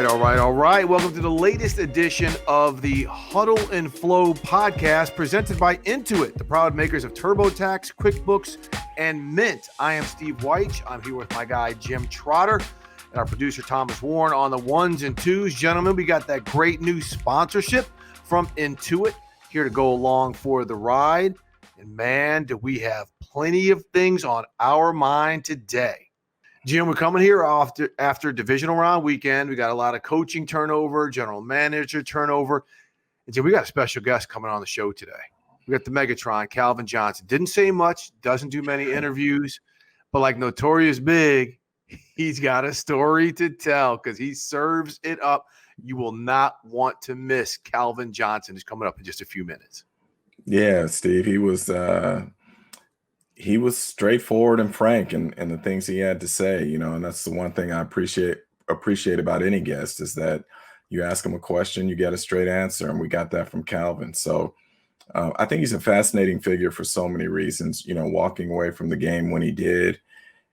right. Welcome to the latest edition of the Huddle and Flow podcast presented by Intuit, the proud makers of TurboTax, QuickBooks, and Mint. I am Steve Weich. I'm here with my guy, Jim Trotter, and our producer, Thomas Warren, on the ones and twos. Gentlemen, we got that great new sponsorship from Intuit here to go along for the ride. And man, do we have plenty of things on our mind today. Jim, we're coming here after divisional round weekend. We got a lot of coaching turnover, general manager turnover. And Jim, we got a special guest coming on the show today. We got the Megatron, Calvin Johnson. Didn't say much, doesn't do many interviews, but like Notorious Big, he's got a story to tell because he serves it up. You will not want to miss Calvin Johnson, who's coming up in just a few minutes. Yeah, Steve, he was straightforward and frank in the things he had to say, and that's the one thing I appreciate about any guest is that you ask him a question, you get a straight answer, and we got that from Calvin. So I think he's a fascinating figure for so many reasons, walking away from the game when he did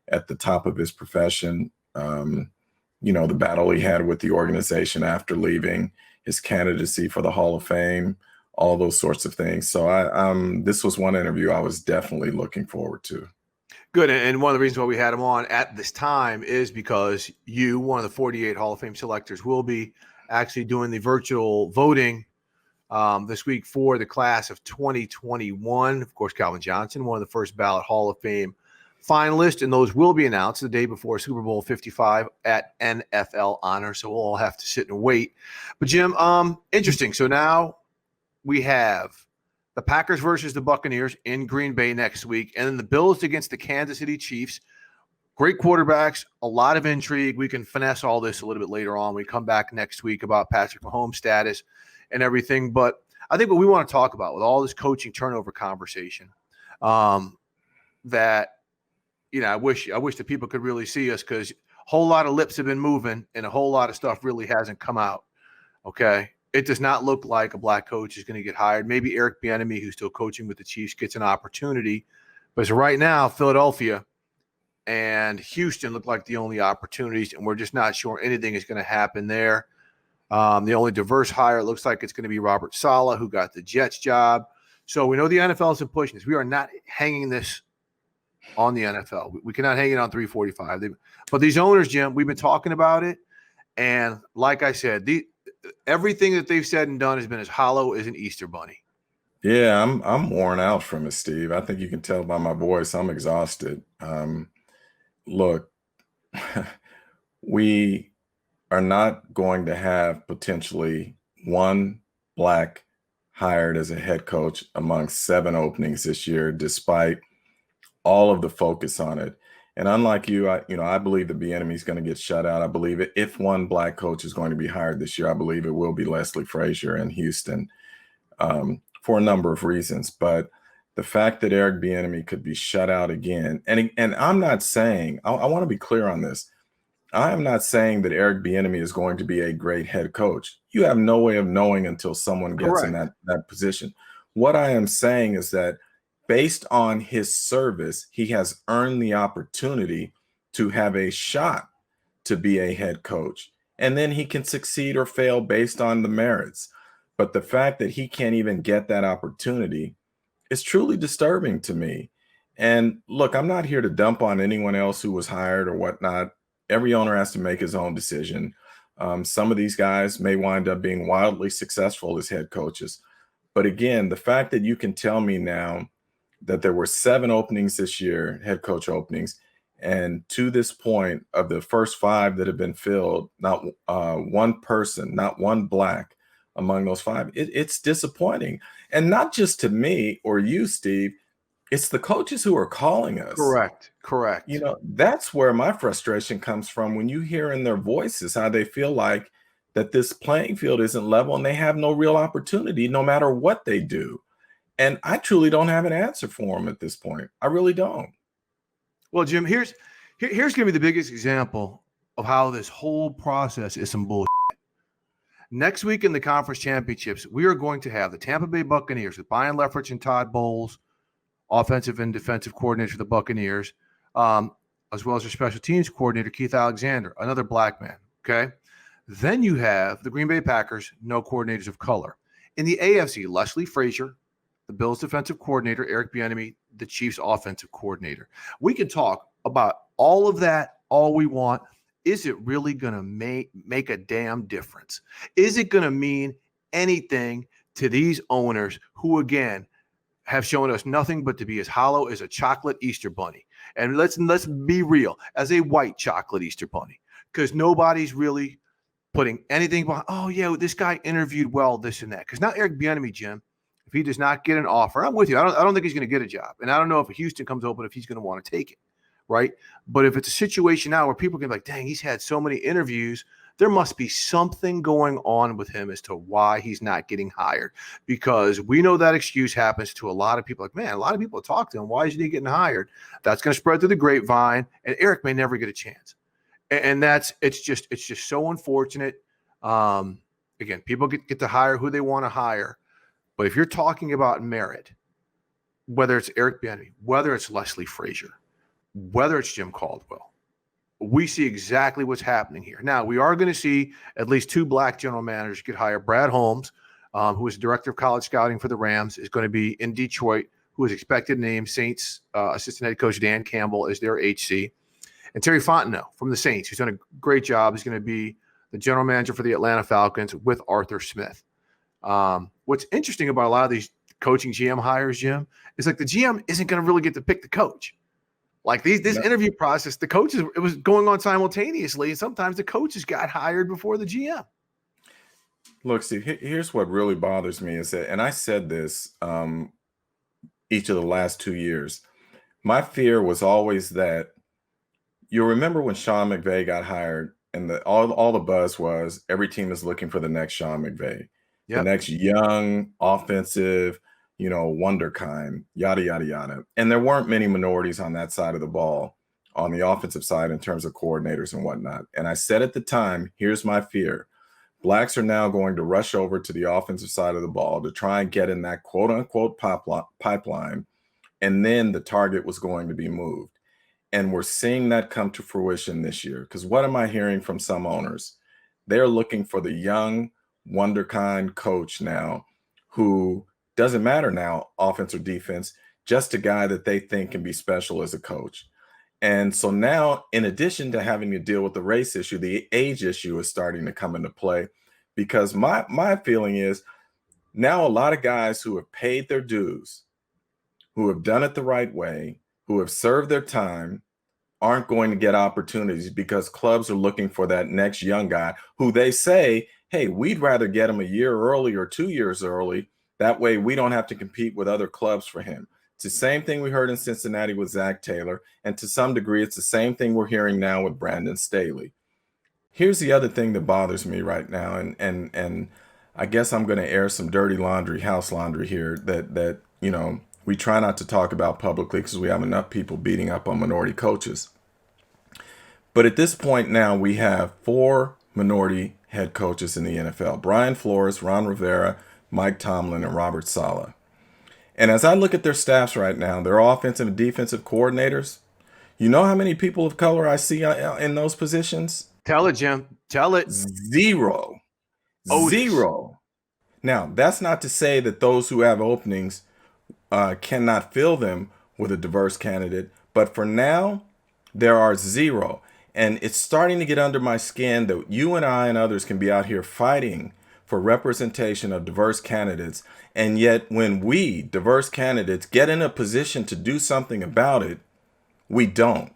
at the top of his profession, the battle he had with the organization after leaving, his candidacy for the Hall of Fame, all those sorts of things. So this was one interview I was definitely looking forward to. Good. And one of the reasons why we had him on at this time is because you, one of the 48 Hall of Fame selectors, will be actually doing the virtual voting this week for the class of 2021. Of course, Calvin Johnson, one of the first ballot Hall of Fame finalists, and those will be announced the day before Super Bowl 55 at NFL Honor. So we'll all have to sit and wait. But Jim, interesting. So now we have the Packers versus the Buccaneers in Green Bay next week, and then the Bills against the Kansas City Chiefs. Great quarterbacks, a lot of intrigue. We can finesse all this a little bit later on. We come back next week about Patrick Mahomes' status and everything. But I think what we want to talk about with all this coaching turnover conversation, that I wish that people could really see us because a whole lot of lips have been moving and a whole lot of stuff really hasn't come out. Okay. It does not look like a black coach is going to get hired. Maybe Eric Bieniemy, who's still coaching with the Chiefs, gets an opportunity. But as of right now, Philadelphia and Houston look like the only opportunities, and we're just not sure anything is going to happen there. The only diverse hire looks like it's going to be Robert Saleh, who got the Jets job. So we know the NFL is pushing this. We are not hanging this on the NFL. We cannot hang it on 345. But these owners, Jim, we've been talking about it. And like I said, everything that they've said and done has been as hollow as an Easter bunny. Yeah, I'm worn out from it, Steve. I think you can tell by my voice. I'm exhausted. Look, we are not going to have potentially one black hired as a head coach among 7 openings this year, despite all of the focus on it. And unlike you, I believe the Bieniemy is going to get shut out. I believe it. If one black coach is going to be hired this year, I believe it will be Leslie Frazier in Houston for a number of reasons. But the fact that Eric Bieniemy could be shut out again, and I'm not saying, I want to be clear on this. I am not saying that Eric Bieniemy is going to be a great head coach. You have no way of knowing until someone gets in that position. What I am saying is that based on his service, he has earned the opportunity to have a shot to be a head coach. And then he can succeed or fail based on the merits. But the fact that he can't even get that opportunity is truly disturbing to me. And look, I'm not here to dump on anyone else who was hired or whatnot. Every owner has to make his own decision. Some of these guys may wind up being wildly successful as head coaches. But again, the fact that you can tell me now that there were 7 openings this year, head coach openings, and to this point of the first 5 that have been filled, not one person, not one black among those 5, it's disappointing. And not just to me or you, Steve, it's the coaches who are calling us. Correct. That's where my frustration comes from when you hear in their voices how they feel like that this playing field isn't level and they have no real opportunity no matter what they do. And I truly don't have an answer for him at this point. I really don't. Well, Jim, here's going to be the biggest example of how this whole process is some bullshit. Next week in the conference championships, we are going to have the Tampa Bay Buccaneers with Brian Leftwich and Todd Bowles, offensive and defensive coordinator for the Buccaneers, as well as their special teams coordinator, Keith Alexander, another black man. Okay. Then you have the Green Bay Packers, no coordinators of color. In the AFC, Leslie Frazier, the Bills defensive coordinator, Eric Bieniemy, the Chiefs offensive coordinator. We can talk about all of that all we want. Is it really going to make a damn difference? Is it going to mean anything to these owners who, again, have shown us nothing but to be as hollow as a chocolate Easter bunny? And let's be real, as a white chocolate Easter bunny, because nobody's really putting anything behind, oh, yeah, this guy interviewed well, this and that. Because now Eric Bieniemy, Jim, if he does not get an offer, I'm with you. I don't think he's going to get a job. And I don't know if Houston comes open, if he's going to want to take it, right? But if it's a situation now where people can be like, dang, he's had so many interviews, there must be something going on with him as to why he's not getting hired. Because we know that excuse happens to a lot of people. Like, man, a lot of people talk to him. Why isn't he getting hired? That's going to spread through the grapevine, and Eric may never get a chance. And it's just so unfortunate. Again, people get to hire who they want to hire. But if you're talking about merit, whether it's Eric Bieniemy, whether it's Leslie Frazier, whether it's Jim Caldwell, we see exactly what's happening here. Now, we are going to see at least 2 black general managers get hired. Brad Holmes, who is director of college scouting for the Rams, is going to be in Detroit, who is expected to name Saints assistant head coach Dan Campbell as their HC. And Terry Fontenot from the Saints, who's done a great job, is going to be the general manager for the Atlanta Falcons with Arthur Smith. What's interesting about a lot of these coaching GM hires, Jim, is like the GM isn't going to really get to pick the coach. Like this interview process, the coaches, it was going on simultaneously, and sometimes the coaches got hired before the GM. Look, Steve, here's what really bothers me is that, and I said this each of the last 2 years, my fear was always that you'll remember when Sean McVay got hired, and all the buzz was every team is looking for the next Sean McVay, the next young offensive, wonder kind, yada, yada, yada. And there weren't many minorities on that side of the ball, on the offensive side, in terms of coordinators and whatnot. And I said at the time, here's my fear. Blacks are now going to rush over to the offensive side of the ball to try and get in that quote unquote pipeline. And then the target was going to be moved. And we're seeing that come to fruition this year. Because what am I hearing from some owners? They're looking for the young, wonderkind coach now who doesn't matter now, offense or defense, just a guy that they think can be special as a coach. And so now, in addition to having to deal with the race issue, the age issue is starting to come into play. Because my feeling is now a lot of guys who have paid their dues, who have done it the right way, who have served their time, aren't going to get opportunities because clubs are looking for that next young guy who they say, hey, we'd rather get him a year early or 2 years early. That way we don't have to compete with other clubs for him. It's the same thing we heard in Cincinnati with Zach Taylor. And to some degree, it's the same thing we're hearing now with Brandon Staley. Here's the other thing that bothers me right now. And I guess I'm going to air some dirty laundry, house laundry here that we try not to talk about publicly because we have enough people beating up on minority coaches. But at this point now, we have 4 minority head coaches in the NFL: Brian Flores, Ron Rivera, Mike Tomlin, and Robert Saleh. And as I look at their staffs right now, their offensive and defensive coordinators, you know how many people of color I see in those positions? Tell it, Jim. Tell it. 0. Otis. 0. Now, that's not to say that those who have openings cannot fill them with a diverse candidate. But for now, there are 0. And it's starting to get under my skin that you and I and others can be out here fighting for representation of diverse candidates. And yet when we, diverse candidates, get in a position to do something about it, we don't.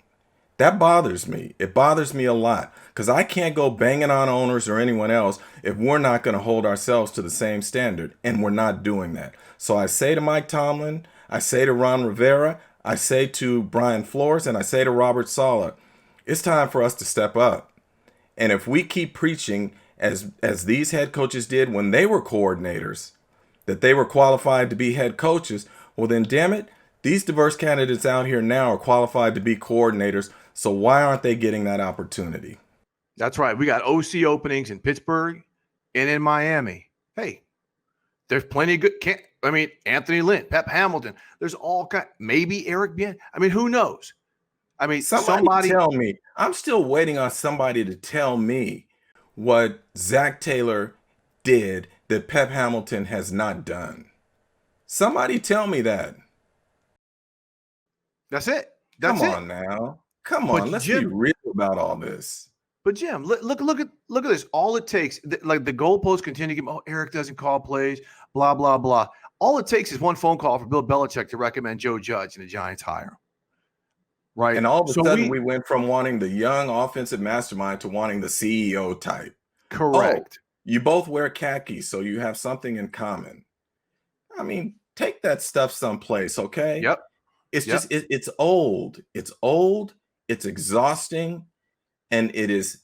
That bothers me. It bothers me a lot because I can't go banging on owners or anyone else if we're not going to hold ourselves to the same standard, and we're not doing that. So I say to Mike Tomlin, I say to Ron Rivera, I say to Brian Flores, and I say to Robert Saleh, it's time for us to step up. And if we keep preaching, as these head coaches did when they were coordinators, that they were qualified to be head coaches, well then, damn it, these diverse candidates out here now are qualified to be coordinators. So why aren't they getting that opportunity? That's right. We got OC openings in Pittsburgh and in Miami. Hey, there's plenty of good. Anthony Lynn, Pep Hamilton. There's all kind. Maybe Eric Bieniemy. I mean, who knows? I mean, somebody tell me. I'm still waiting on somebody to tell me what Zach Taylor did that Pep Hamilton has not done? Somebody tell me that. That's it. Come That's it. on now. Come But on. Let's be Jim, real about all this. But Jim, look at this. All it takes, like the goalposts continue to give. Oh, Eric doesn't call plays. Blah blah blah. All it takes is one phone call for Bill Belichick to recommend Joe Judge and the Giants hire him. Right. And all of a So sudden, we went from wanting the young offensive mastermind to wanting the CEO type. correct. Oh, you both wear khakis, so you have something in common. I mean, take that stuff someplace, okay? Yep. It's just it's old. It's old. It's exhausting, and it is.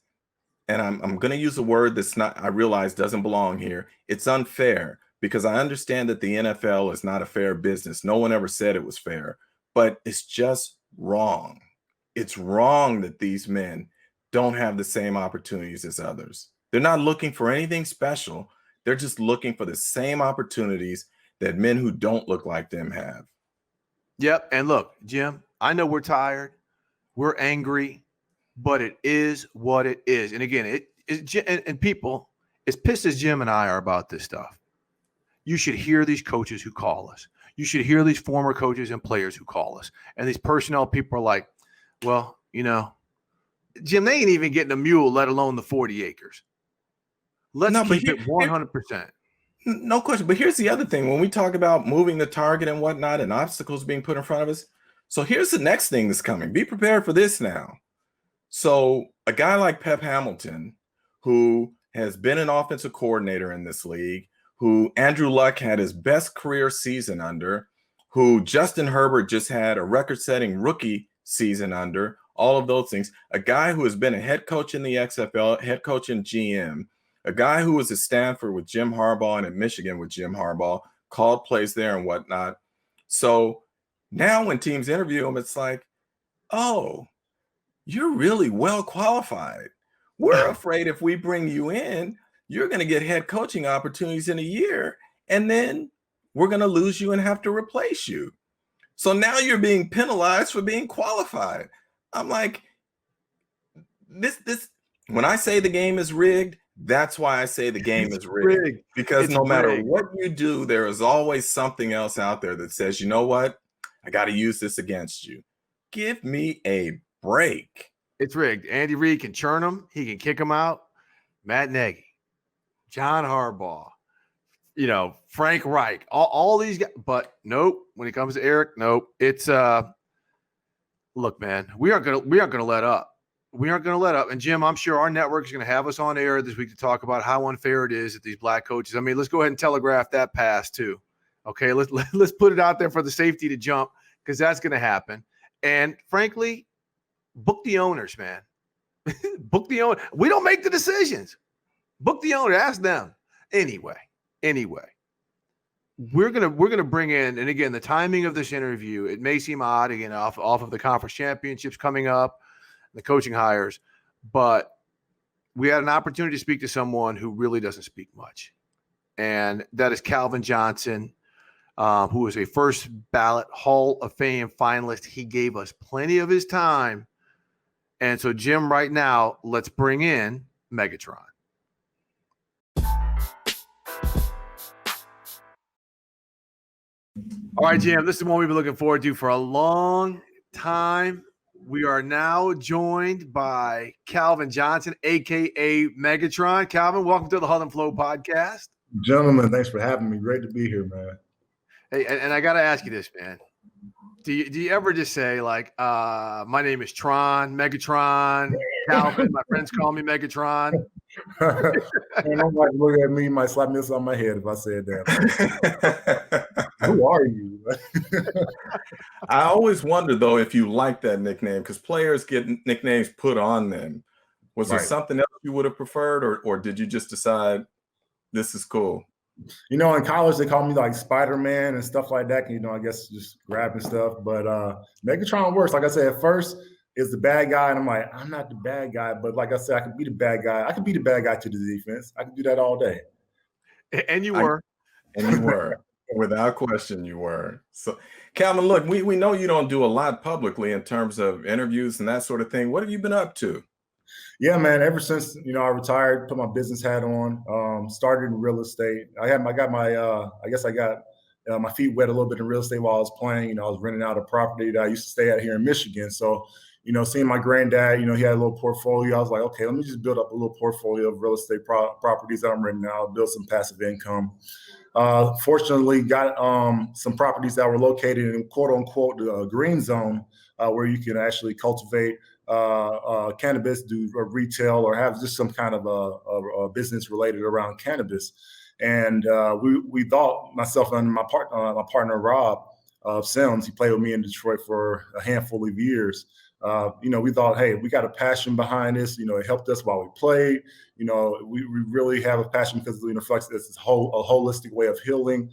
And I'm going to use a word that's not. I realize doesn't belong here. It's unfair because I understand that the NFL is not a fair business. No one ever said it was fair, but it's just wrong. It's wrong that these men don't have the same opportunities as others. They're not looking for anything special. They're just looking for the same opportunities that men who don't look like them have. Yep. And look, Jim, I know we're tired, we're angry, but it is what it is. And again, it is, and people, as pissed as Jim and I are about this stuff, you should hear these coaches who call us. You should hear these former coaches and players who call us. And these personnel people are like, well, you know, Jim, they ain't even getting a mule, let alone the 40 acres. Let's keep it 100%. No question. But here's the other thing. When we talk about moving the target and whatnot and obstacles being put in front of us. So here's the next thing that's coming. Be prepared for this now. So a guy like Pep Hamilton, who has been an offensive coordinator in this league, who Andrew Luck had his best career season under, who Justin Herbert just had a record-setting rookie season under, all of those things. A guy who has been a head coach in the XFL, head coach in GM, a guy who was at Stanford with Jim Harbaugh and at Michigan with Jim Harbaugh, called plays there and whatnot. So now when teams interview him, it's like, oh, you're really well qualified. We're afraid if we bring you in, you're going to get head coaching opportunities in a year, and then we're going to lose you and have to replace you. So now you're being penalized for being qualified. I'm like, this when I say the game is rigged, that's why I say the game is rigged. Because no matter what you do, there is always something else out there that says, you know what? I got to use this against you. Give me a break. It's rigged. Andy Reid can churn him. He can kick him out. Matt Nagy, John Harbaugh, you know, Frank Reich, all these guys. But nope, when it comes to Eric, nope. It's look, man, we aren't gonna let up. We aren't gonna let up. And Jim, I'm sure our network is gonna have us on air this week to talk about how unfair it is that these black coaches. I mean, let's go ahead and telegraph that pass too. Okay, let's put it out there for the safety to jump, because that's gonna happen. And frankly, book the owners, man. Book the owner. We don't make the decisions. Book the owner. Ask them. Anyway, we're gonna bring in, and again, the timing of this interview, it may seem odd again off of the conference championships coming up, the coaching hires, but we had an opportunity to speak to someone who really doesn't speak much, and that is Calvin Johnson, who is a first ballot Hall of Fame finalist. He gave us plenty of his time. And so, Jim, right now, let's bring in Megatron. All right, Jim, this is one we've been looking forward to for a long time. We are now joined by Calvin Johnson, a.k.a. Megatron. Calvin, welcome to the Huddle and Flow podcast. Gentlemen, thanks for having me. Great to be here, man. Hey, and I got to ask you this, man. Do you ever just say, like, my name is Tron, Megatron, Calvin, my friends call me Megatron? Nobody look at me, might slap me on my head if I said that. Who are you? I always wonder, though, if you like that nickname, because players get nicknames put on them. Was there something else you would have preferred, or did you just decide this is cool? You know, in college, they call me like Spider-Man and stuff like that. You know, I guess just grabbing stuff. But Megatron works. Like I said, at first, it's the bad guy. And I'm like, I'm not the bad guy. But like I said, I could be the bad guy. I could be the bad guy to the defense. I could do that all day. And you were. And you were. Without question, you were. So, Calvin, look, we know you don't do a lot publicly in terms of interviews and that sort of thing. What have you been up to? Yeah, man. Ever since I retired, put my business hat on, started in real estate. I got my my feet wet a little bit in real estate while I was playing. I was renting out a property that I used to stay at here in Michigan. So, seeing my granddad, he had a little portfolio. I was like, okay, let me just build up a little portfolio of real estate properties that I'm renting out, build some passive income. Fortunately, got some properties that were located in quote unquote the green zone, where you can actually cultivate cannabis, do retail, or have just some kind of a business related around cannabis. And we thought, myself and my partner Rob Sims, he played with me in Detroit for a handful of years. We thought, hey, we got a passion behind this. It helped us while we played. We really have a passion because Flex is a holistic way of healing.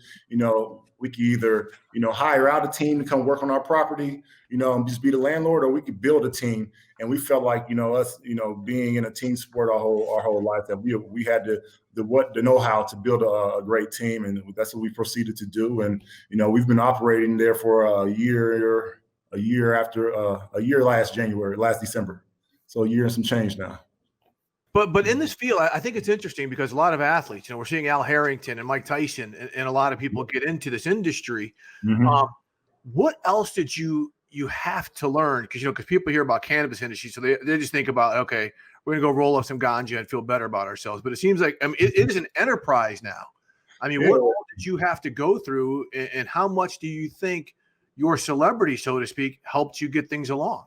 We could either hire out a team to come work on our property, and just be the landlord, or we could build a team. And we felt like us, being in a team sport our whole life, that we had the know-how to build a great team, and that's what we proceeded to do. And we've been operating there for a year last December. So a year and some change now. But in this field, I think it's interesting because a lot of athletes, we're seeing Al Harrington and Mike Tyson and a lot of people get into this industry. Mm-hmm. What else did you have to learn? Because people hear about cannabis industry, so they just think about, okay, we're going to go roll up some ganja and feel better about ourselves. But it seems like, it is an enterprise now. What all did you have to go through, and how much do you think your celebrity, so to speak, helped you get things along?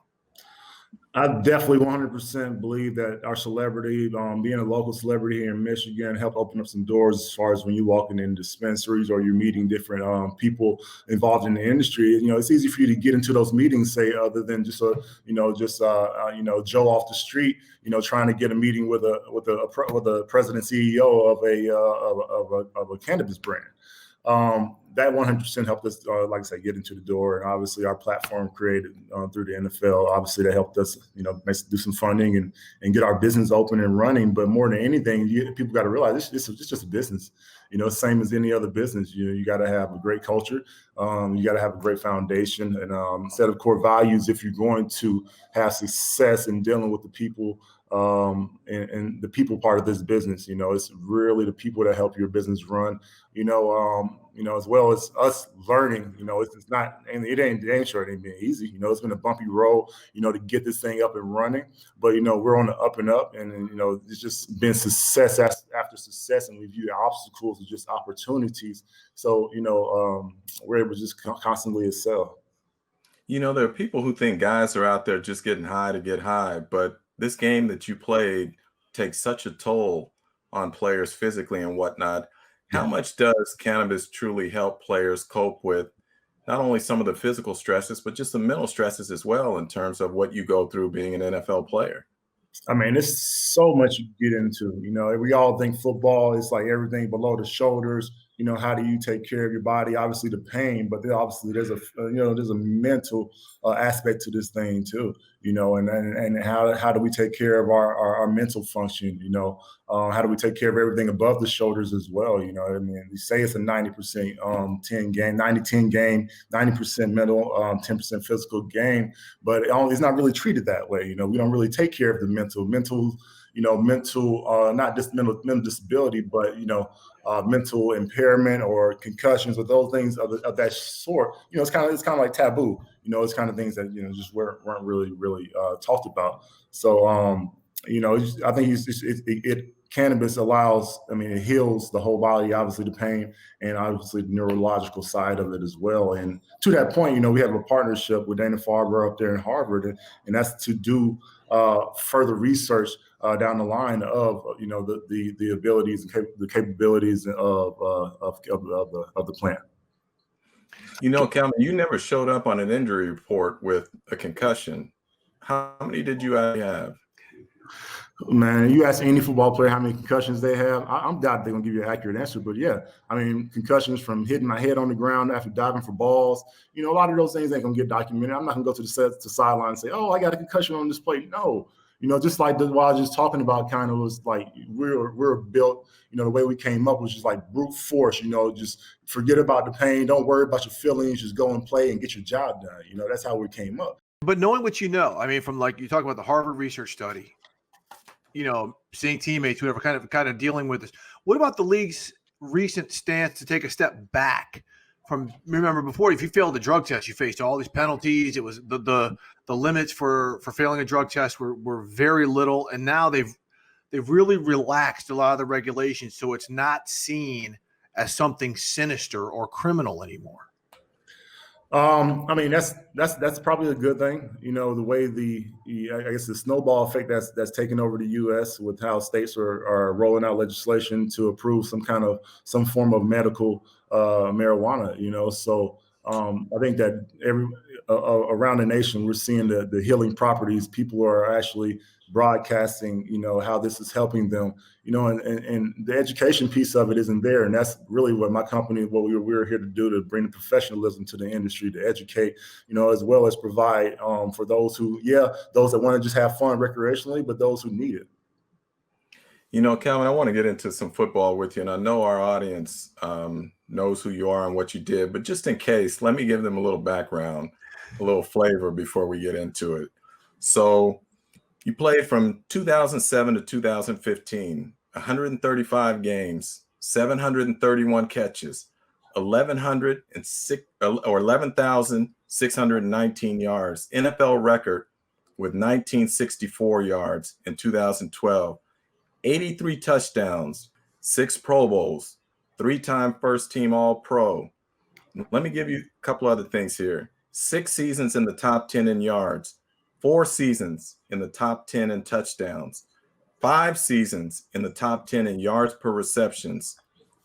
I definitely 100% believe that our celebrity, being a local celebrity here in Michigan, helped open up some doors as far as when you're walking in dispensaries or you're meeting different people involved in the industry. It's easy for you to get into those meetings, say, other than just Joe off the street, trying to get a meeting with a president CEO of a cannabis brand. That 100% helped us, like I said, get into the door. And obviously our platform created through the NFL, obviously that helped us, do some funding and get our business open and running. But more than anything, people got to realize this is just a business, same as any other business. You got to have a great culture. You got to have a great foundation and set of core values if you're going to have success in dealing with the people and the people part of this business. It's really the people that help your business run, as well as us learning. It's not, and it ain't sure it ain't been easy. It's been a bumpy road, to get this thing up and running, but we're on the up and up, and it's just been success after success, and we view obstacles as just opportunities. So we're able to just constantly excel. There are people who think guys are out there just getting high to get high, but this game that you played takes such a toll on players physically and whatnot. How much does cannabis truly help players cope with not only some of the physical stresses, but just the mental stresses as well, in terms of what you go through being an NFL player? It's so much you get into. We all think football is like everything below the shoulders. How do you take care of your body? Obviously the pain, but then obviously there's a mental aspect to this thing too. And how do we take care of our mental function? How do we take care of everything above the shoulders as well? You say it's a 90% 90-10 game, 90% mental, 10% physical game, but it's not really treated that way. We don't really take care of the mental, not just mental disability, but mental impairment or concussions or those things of that sort. It's kind of like taboo. It's kind of things that just weren't really talked about. So I think cannabis allows. It heals the whole body, obviously the pain, and obviously the neurological side of it as well. And to that point, we have a partnership with Dana-Farber up there in Harvard, and that's to do further research down the line of the abilities and the capabilities of the plant. Calvin, you never showed up on an injury report with a concussion. How many did you have? Man, you ask any football player how many concussions they have, I'm doubt they're gonna give you an accurate answer. But yeah, concussions from hitting my head on the ground after diving for balls. A lot of those things ain't gonna get documented. I'm not gonna go to the sideline and say, "Oh, I got a concussion on this play." No, just like what I was just talking about, kind of was like we're built. The way we came up was just like brute force. Just forget about the pain, don't worry about your feelings, just go and play and get your job done. That's how we came up. But knowing what from like you talk about the Harvard research study, seeing teammates, whoever, kind of dealing with this. What about the league's recent stance to take a step back from? Remember, before, if you failed a drug test, you faced all these penalties. It was the limits for failing a drug test were very little, and now they've really relaxed a lot of the regulations, so it's not seen as something sinister or criminal anymore. I mean, that's probably a good thing. The way I guess the snowball effect that's taken over the U.S. with how states are rolling out legislation to approve some form of medical marijuana. So I think that around the nation, we're seeing the healing properties. People are actually broadcasting, how this is helping them, and the education piece of it isn't there. And that's really what my company, what we're here to do, to bring the professionalism to the industry, to educate, as well as provide for those that want to just have fun recreationally, but those who need it. Calvin, I want to get into some football with you, and I know our audience knows who you are and what you did, but just in case, let me give them a little background, a little flavor before we get into it. So you played from 2007 to 2015, 135 games, 731 catches, 11,619 yards, NFL record with 1964 yards in 2012, 83 touchdowns, 6 Pro Bowls, 3-time first team All-Pro. Let me give you a couple other things here. 6 seasons in the top 10 in yards, 4 seasons in the top 10 in touchdowns, 5 seasons in the top 10 in yards per receptions,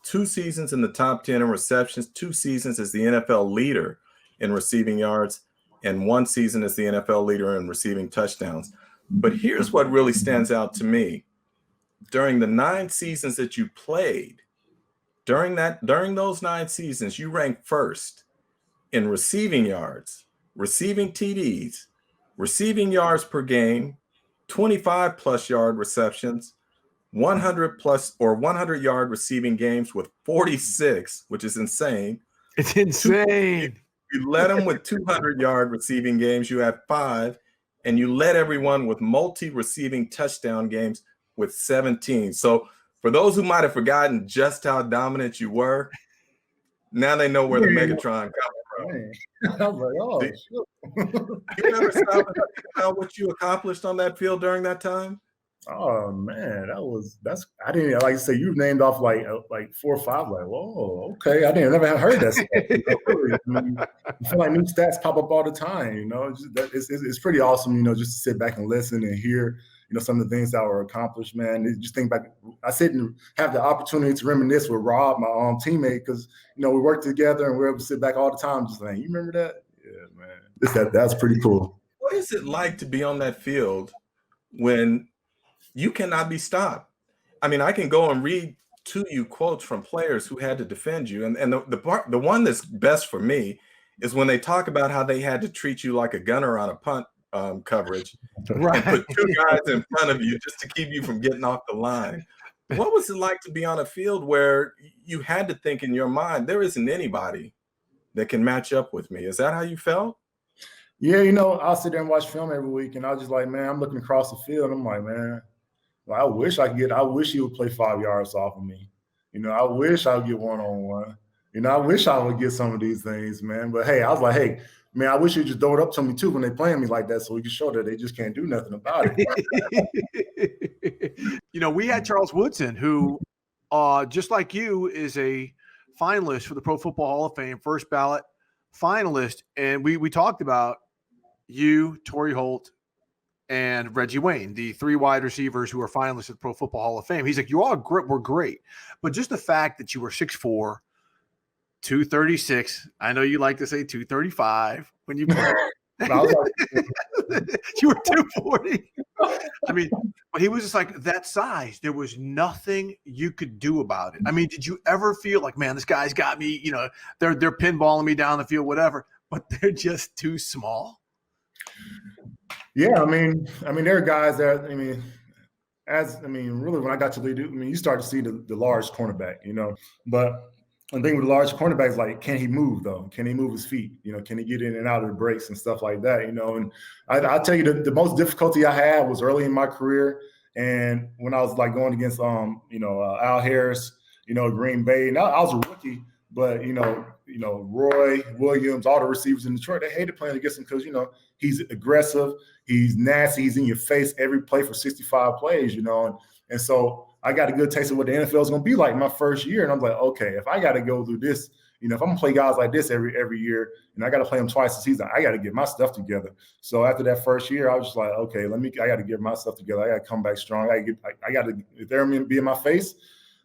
2 seasons in the top 10 in receptions, 2 seasons as the NFL leader in receiving yards, and 1 season as the NFL leader in receiving touchdowns. But here's what really stands out to me. During the 9 seasons that you played, during those 9 seasons, you ranked first in receiving yards, receiving TDs, receiving yards per game, 25 plus yard receptions, 100 plus or 100 yard receiving games with 46, which is insane. It's insane. You led them with 200 yard receiving games. You had 5, and you led everyone with multi receiving touchdown games with 17. So for those who might have forgotten just how dominant you were, now they know where the Megatron comes from. I was like, oh, You never stopped and think about what you accomplished on that field during that time? Oh man, I didn't, like you say, you named off like 4 or 5. Like, whoa, okay, I never heard that stuff. Really. I feel like new stats pop up all the time. It's pretty awesome. Just to sit back and listen and hear, some of the things that were accomplished. Man, just think back. I sit and have the opportunity to reminisce with Rob, my teammate, because we work together and we're able to sit back all the time, just like, you remember that? Yeah, man, that's pretty cool. What is it like to be on that field when you cannot be stopped? I mean, I can go and read to you quotes from players who had to defend you. And the one that's best for me is when they talk about how they had to treat you like a gunner on a punt coverage, right, and put 2 guys in front of you just to keep you from getting off the line. What was it like to be on a field where you had to think in your mind, there isn't anybody that can match up with me? Is that how you felt? Yeah, I'll sit there and watch film every week, and I was just like, man, I'm looking across the field. I'm like, man, I wish he would play 5 yards off of me. I wish I would get one-on-one. I wish I would get some of these things, man. But hey, I was like, hey, man, I wish you'd just throw it up to me too when they playing me like that, so we can show that they just can't do nothing about it. We had Charles Woodson, who, just like you, is a finalist for the Pro Football Hall of Fame, first ballot finalist. And we talked about you, Torrey Holt, and Reggie Wayne, the 3 wide receivers who are finalists at the Pro Football Hall of Fame. He's like, you all were great. But just the fact that you were 6'4", 236, I know you like to say 235 when you play. You were 240. I mean, but he was just like that size. There was nothing you could do about it. I mean, did you ever feel like, man, this guy's got me, they're pinballing me down the field, whatever, but they're just too small? Yeah, I mean, there are guys that, really when I got to lead, you start to see the large cornerback, but the thing with large cornerbacks, like, can he move though? Can he move his feet? Can he get in and out of the breaks and stuff like that? And I'll tell you, the most difficulty I had was early in my career And when I was like going against Al Harris, Green Bay, and I was a rookie, but Roy Williams, all the receivers in Detroit, they hated playing against him because he's aggressive, he's nasty, he's in your face every play for 65 plays, and so I got a good taste of what the NFL is going to be like my first year, and I'm like, okay, if I got to go through this, if I'm gonna play guys like this every year, and I got to play them twice a season, I got to get my stuff together. So after that first year, I was just like, okay, I got to get my stuff together. I got to come back strong. I got to, if they're going to be in my face,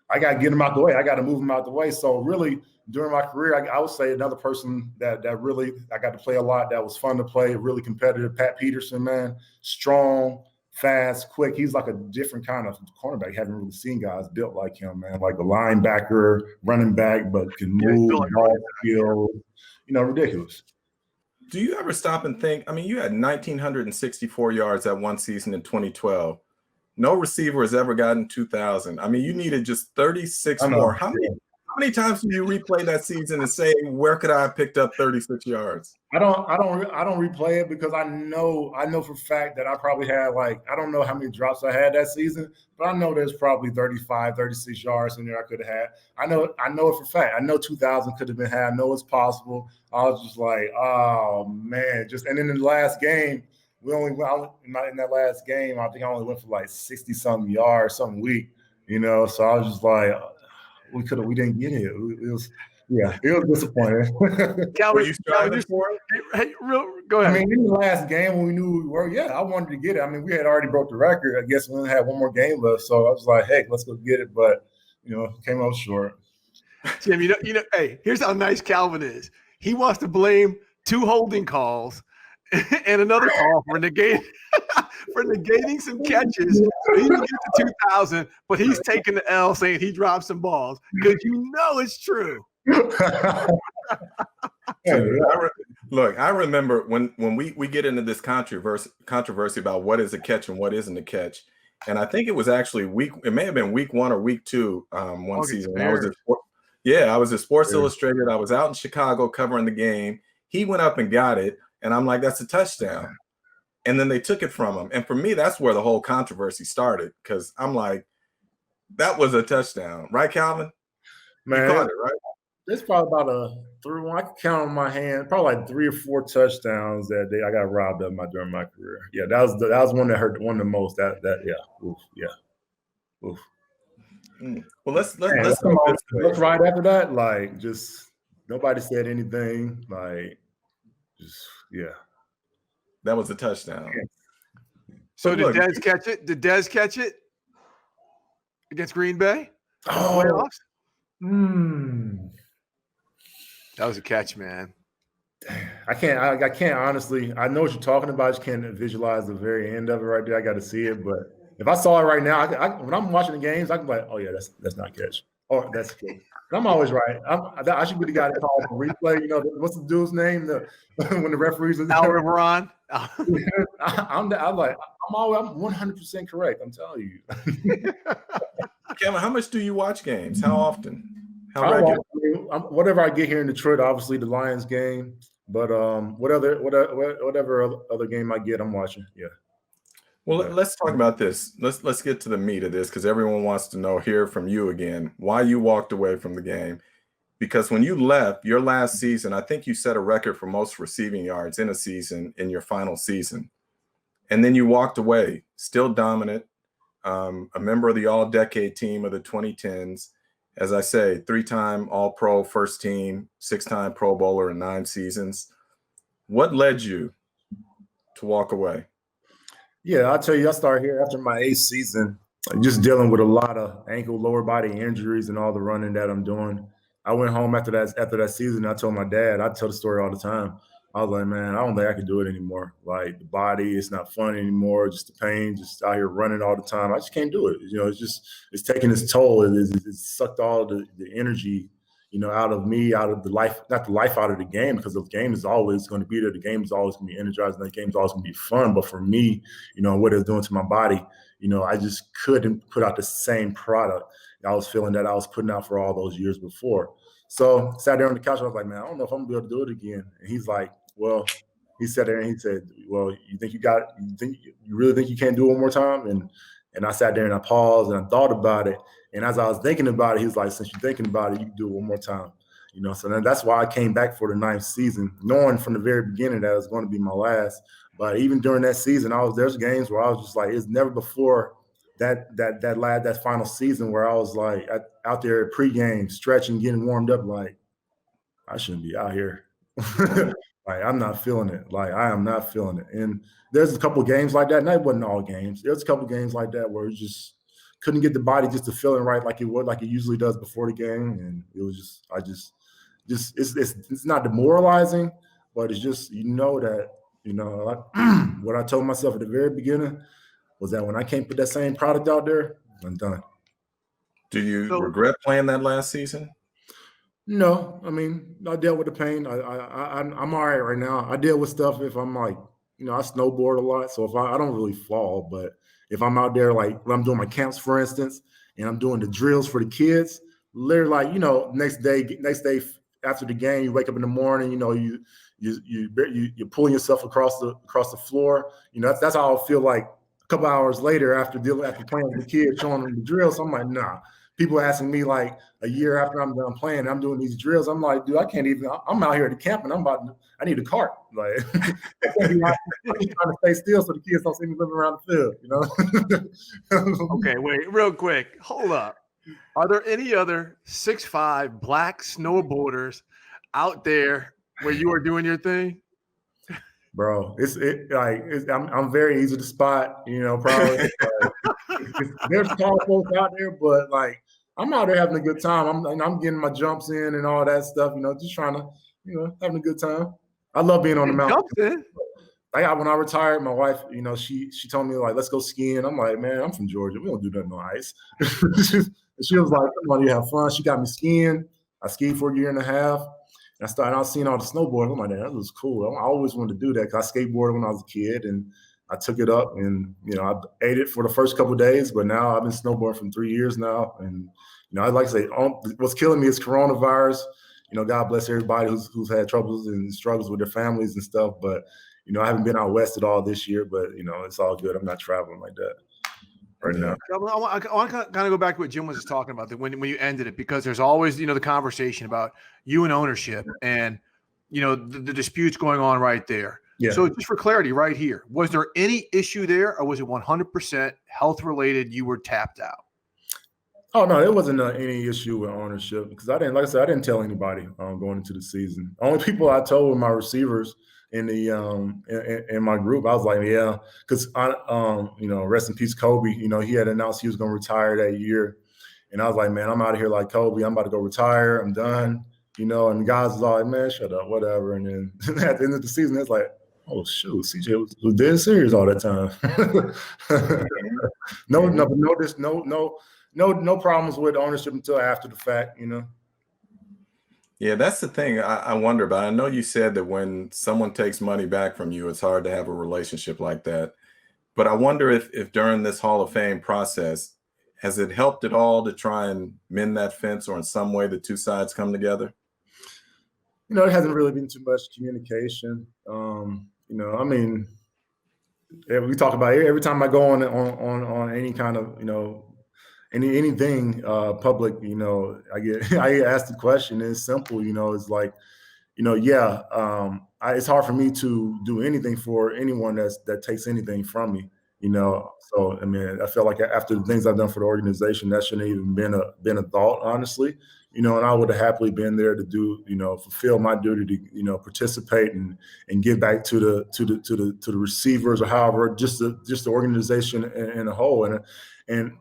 I got to get them out the way. I got to move them out the way. So really, during my career, I would say another person that really I got to play a lot, that was fun to play, really competitive, Pat Peterson, man, strong, fast, quick. He's like a different kind of cornerback. Haven't really seen guys built like him, man. Like a linebacker, running back, but can move, ball skills, ridiculous. Do you ever stop and think? I mean, you had 1,964 yards that one season in 2012. No receiver has ever gotten 2,000. I mean, you needed just 36 more. How many times do you replay that season and say, where could I have picked up 36 yards? I don't replay it because I know for a fact that I probably had I don't know how many drops I had that season, but I know there's probably 35, 36 yards in there I could have had. I know it for a fact. I know 2,000 could have been had. I know it's possible. I was just like, oh man, and then in the last game, in that last game, I think I only went for 60 something yards, something weak, so I was just like, we didn't get it. It was disappointing. Calvin, you striving for it? Hey, go ahead. I mean, in the last game when we knew we were, I wanted to get it. I mean, we had already broke the record. I guess we only had one more game left, so I was like, hey, let's go get it. But came up short. Jim, hey, here's how nice Calvin is. He wants to blame 2 holding calls and another call for negating some catches. So he didn't get to 2,000, but he's taking the L, saying he dropped some balls because it's true. Look, I remember when we get into this controversy about what is a catch and what isn't a catch, and I think it was actually it may have been week 1 or week 2 one season. I was at Sports Illustrated. I was out in Chicago covering the game. He went up and got it, and I'm like, that's a touchdown. And then they took it from him. And for me, that's where the whole controversy started, because I'm like, that was a touchdown. Right, Calvin? Man, you caught it, right? There's probably about a 3. I can count on my hand, probably 3 or 4 touchdowns that day I got robbed of during my career. Yeah, that was one that hurt the most. Oof. Well, let's right after that. Just nobody said anything. That was a touchdown. So did Dez catch it? Did Dez catch it against Green Bay? Playoffs? That was a catch, man. I can't honestly. I know what you're talking about. I just can't visualize the very end of it right there. I got to see it, but if I saw it right now, when I'm watching the games, I can be like, oh yeah, that's not catch. Oh, that's catch. And I'm always right. I should be the guy that calls for replay. What's the dude's name? When the referees are Al Riveron. I'm 100% correct. I'm telling you. Kevin, how much do you watch games? How often? Whatever I get here in Detroit, obviously the Lions game, but whatever other game I get, I'm watching. Yeah. Well, let's talk about this. Let's get to the meat of this, because everyone wants to hear from you again why you walked away from the game. Because when you left your last season, I think you set a record for most receiving yards in a season in your final season. And then you walked away, still dominant, a member of the all-decade team of the 2010s. As I say, 3-time All-Pro first team, 6-time Pro Bowler in 9 seasons. What led you to walk away? Yeah, I'll tell you, I started here after my 8th season, just dealing with a lot of ankle, lower body injuries and all the running that I'm doing. I went home after that season. I told my dad, I tell the story all the time. I was like, man, I don't think I can do it anymore. The body, it's not fun anymore. Just the pain, just out here running all the time. I just can't do it. It's taking its toll. It's sucked all the energy, out of me, out of the life, not the life out of the game, because the game is always going to be there. The game is always going to be energizing. The game is always going to be fun. But for me, what it's doing to my body, I just couldn't put out the same product I was feeling that I was putting out for all those years before. So sat there on the couch. I was like, man, I don't know if I'm going to be able to do it again. And he's like, well, he sat there and he said, well, you really think you can't do it one more time? And And I sat there and I paused and I thought about it. And as I was thinking about it, he was like, since you're thinking about it, you can do it one more time. So then that's why I came back for the 9th season, knowing from the very beginning that it was going to be my last. But even during that season, there's games where I was just like, it's never before that final season where I was like out there pregame, stretching, getting warmed up, like, I shouldn't be out here. Like, I'm not feeling it. Like, I am not feeling it. And there's a couple of games like that, and that wasn't all games. There's a couple of games like that where it just couldn't get the body just to feeling right like it usually does before the game. And it was it's not demoralizing, but it's just, that, what I told myself at the very beginning was that when I can't put that same product out there, I'm done. Do you regret playing that last season? No, I mean, I dealt with the pain. I'm all right now. I deal with stuff if I'm like, I snowboard a lot, so if I don't really fall, but if I'm out there, like when I'm doing my camps, for instance, and I'm doing the drills for the kids, literally, like, next day after the game, you wake up in the morning, you're pulling yourself across the floor. That's how I feel like a couple hours later after playing with the kids, showing them the drills. So I'm like, nah. People asking me like a year after I'm done playing, I'm doing these drills. I'm like, dude, I can't even. I'm out here at the camp and I need a cart. Like, I'm trying to stay still so the kids don't see me living around the field. Okay, wait, real quick, hold up. Are there any other 6'5" black snowboarders out there where you are doing your thing? Bro, I'm very easy to spot. Probably. There's tall folks out there, but like, I'm out there having a good time. I'm getting my jumps in and all that stuff. Just trying to, having a good time. I love being on the mountain. When I retired, my wife, she told me like, let's go skiing. I'm like, man, I'm from Georgia. We don't do nothing on ice. She was like, come on, you have fun. She got me skiing. I skied for a year and a half. I started out seeing all the snowboarding. I'm like, that was cool. I always wanted to do that because I skateboarded when I was a kid, and I took it up, and I ate it for the first couple of days, but now I've been snowboarding for 3 years now, and I'd like to say, what's killing me is coronavirus. God bless everybody who's had troubles and struggles with their families and stuff, but I haven't been out west at all this year, but it's all good. I'm not traveling like that right now. I want to kind of go back to what Jim was just talking about when you ended it, because there's always the conversation about you and ownership and the disputes going on right there. Yeah. So just for clarity right here, was there any issue there, or was it 100% health related? You were tapped out. Oh no, it wasn't any issue with ownership, because I didn't tell anybody going into the season. Only people I told were my receivers in the in my group. I was like, yeah, because rest in peace, Kobe. He had announced he was going to retire that year, and I was like, man, I'm out of here like Kobe. I'm about to go retire. I'm done. And the guys was all like, man, shut up, whatever. And then at the end of the season, it's like, oh shoot, CJ was dead serious all that time. No problems with ownership until after the fact, Yeah, that's the thing I wonder about. I know you said that when someone takes money back from you, it's hard to have a relationship like that. But I wonder if during this Hall of Fame process, has it helped at all to try and mend that fence, or in some way the two sides come together? It hasn't really been too much communication. I mean, we talk about it every time I go on any kind of, anything public, I get asked the question. It's simple, it's like, it's hard for me to do anything for anyone that takes anything from me, So I mean, I feel like after the things I've done for the organization, that shouldn't even been a thought, honestly. And I would have happily been there to do, fulfill my duty to, participate and give back to the receivers, or however, just the organization in a whole. And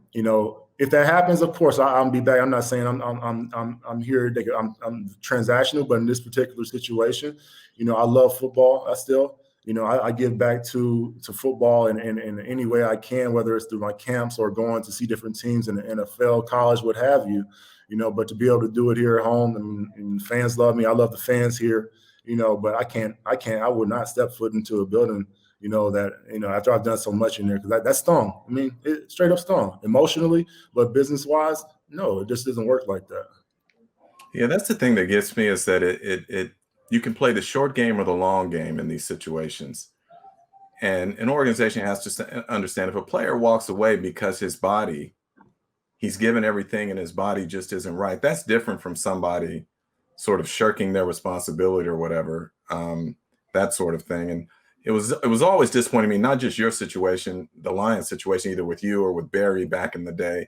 if that happens, of course, I'll be back. I'm not saying I'm here. I'm transactional, but in this particular situation, I love football. I still, I give back to football in any way I can, whether it's through my camps or going to see different teams in the NFL, college, what have you. But to be able to do it here at home, and fans love me. I love the fans here, but I would not step foot into a building, after I've done so much in there, because that stung. I mean, it straight up stung emotionally, but business wise, no, it just doesn't work like that. Yeah, that's the thing that gets me, is that you can play the short game or the long game in these situations. And an organization has to understand if a player walks away because he's given everything and his body just isn't right, that's different from somebody sort of shirking their responsibility or whatever, that sort of thing. And it was always disappointing me, not just your situation, the Lions situation, either with you or with Barry back in the day,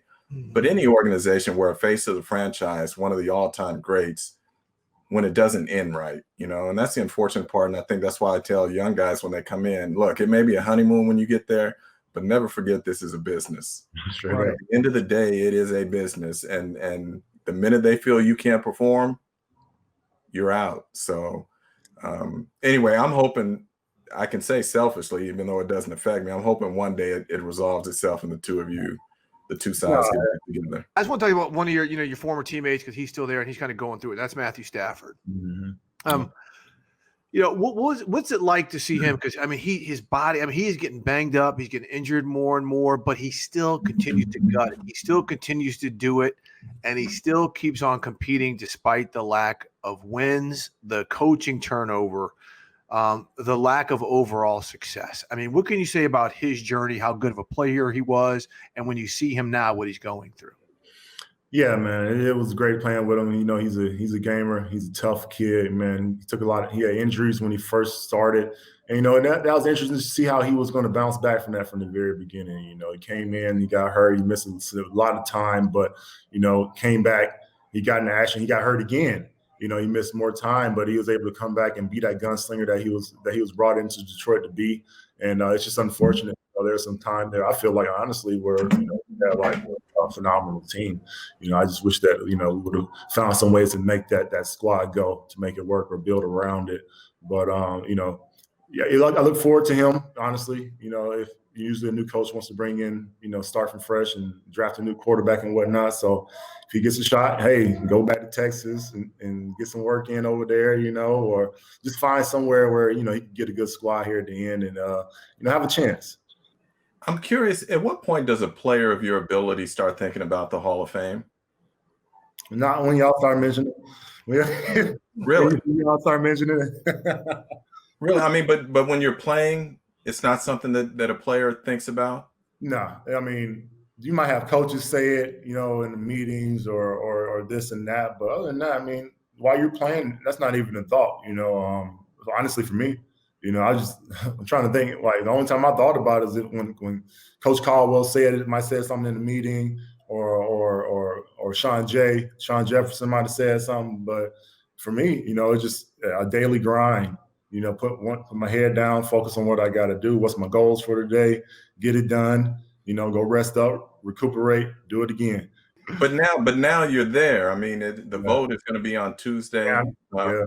but any organization where a face of the franchise, one of the all-time greats, when it doesn't end right, and that's the unfortunate part. And I think that's why I tell young guys when they come in, look, it may be a honeymoon when you get there, but never forget this is a business. Right. At the end of the day, it is a business. And the minute they feel you can't perform, you're out. So anyway, I'm hoping, I can say selfishly, even though it doesn't affect me, I'm hoping one day it resolves itself and the two sides get back together. I just want to tell you about one of your former teammates, because he's still there and he's kind of going through it. That's Matthew Stafford. Mm-hmm. What's it like to see him? Because his body, he is getting banged up, he's getting injured more and more, but he still continues to gut it. He still continues to do it, and he still keeps on competing despite the lack of wins, the coaching turnover, the lack of overall success. What can you say about his journey, how good of a player he was, and when you see him now, what he's going through? Yeah, man, it was great playing with him. He's a gamer. He's a tough kid, man. He had injuries when he first started, and that was interesting to see how he was going to bounce back from that from the very beginning. He came in, he got hurt, he missed a lot of time, but came back, he got in action, he got hurt again. He missed more time, but he was able to come back and be that gunslinger that he was brought into Detroit to be. And it's just unfortunate. There's some time there, I feel like, honestly, where we had like a phenomenal team. I just wish that we would have found some ways to make that squad go, to make it work or build around it. But I look forward to him, honestly. If usually a new coach wants to bring in, start from fresh and draft a new quarterback and whatnot. So if he gets a shot, hey, go back to Texas and get some work in over there, or just find somewhere where, he can get a good squad here at the end and, have a chance. I'm curious, at what point does a player of your ability start thinking about the Hall of Fame? Not when y'all start mentioning it. Really? When y'all start mentioning it. Really? But when you're playing, it's not something that a player thinks about? No. You might have coaches say it, in the meetings or this and that. But other than that, while you're playing, that's not even a thought, honestly, for me. I'm trying to think, like, the only time I thought about it is when Coach Caldwell might say something in the meeting, or Sean Jefferson might have said something. But for me, it's just a daily grind. Put my head down, focus on what I got to do. What's my goals for today? Get it done. Go rest up, recuperate, do it again. But now you're there. The vote is going to be on Tuesday. Yeah.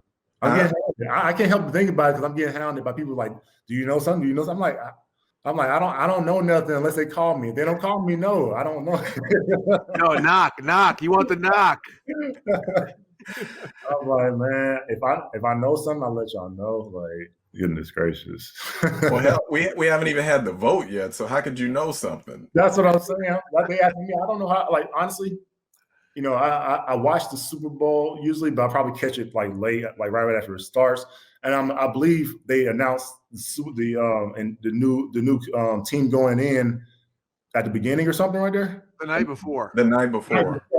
I can't help but think about it because I'm getting hounded by people like, do you know something? Do you know something? I'm like, I don't know nothing unless they call me. If they don't call me, no, I don't know. No, knock. You want the knock. I'm like, man, if I know something, I'll let y'all know. Like, goodness gracious. Well, hell, we haven't even had the vote yet, so how could you know something? That's what I'm saying. Like, they ask me, I don't know how. Like, honestly, I watch the Super Bowl usually, but I'll probably catch it like late, like right after it starts. And I believe they announced the new team going in at the beginning or something right there. The night before.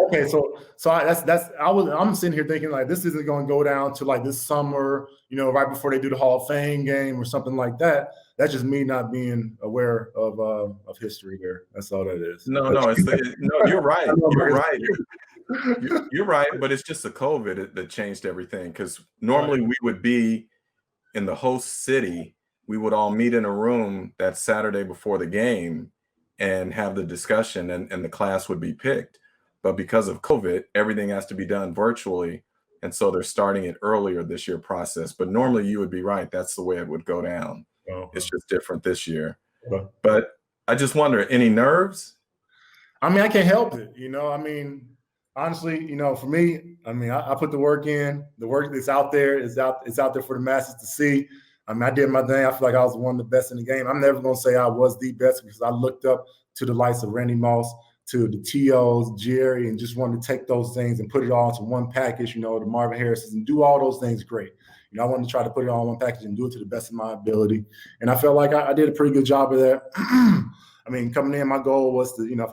Okay, so I'm sitting here thinking like this isn't going to go down to like this summer, right before they do the Hall of Fame game or something like that. That's just me not being aware of history there. That's all that is. No, you're right. You're right, but it's just the COVID that changed everything. Because normally we would be in the host city. We would all meet in a room that Saturday before the game and have the discussion, and the class would be picked. But because of COVID, everything has to be done virtually. And so they're starting it earlier this year process. But normally you would be right. That's the way it would go down. Okay. It's just different this year. Okay. But I just wonder, any nerves? I can't help it. Honestly, for me, I put the work in. The work that's out there is out there for the masses to see. I did my thing. I feel like I was one of the best in the game. I'm never going to say I was the best because I looked up to the likes of Randy Moss, to the T.O.'s, Jerry, and just wanted to take those things and put it all into one package, the Marvin Harris's, and do all those things great. I wanted to try to put it all in one package and do it to the best of my ability. And I felt like I did a pretty good job of that. I mean, coming in, my goal was to, if I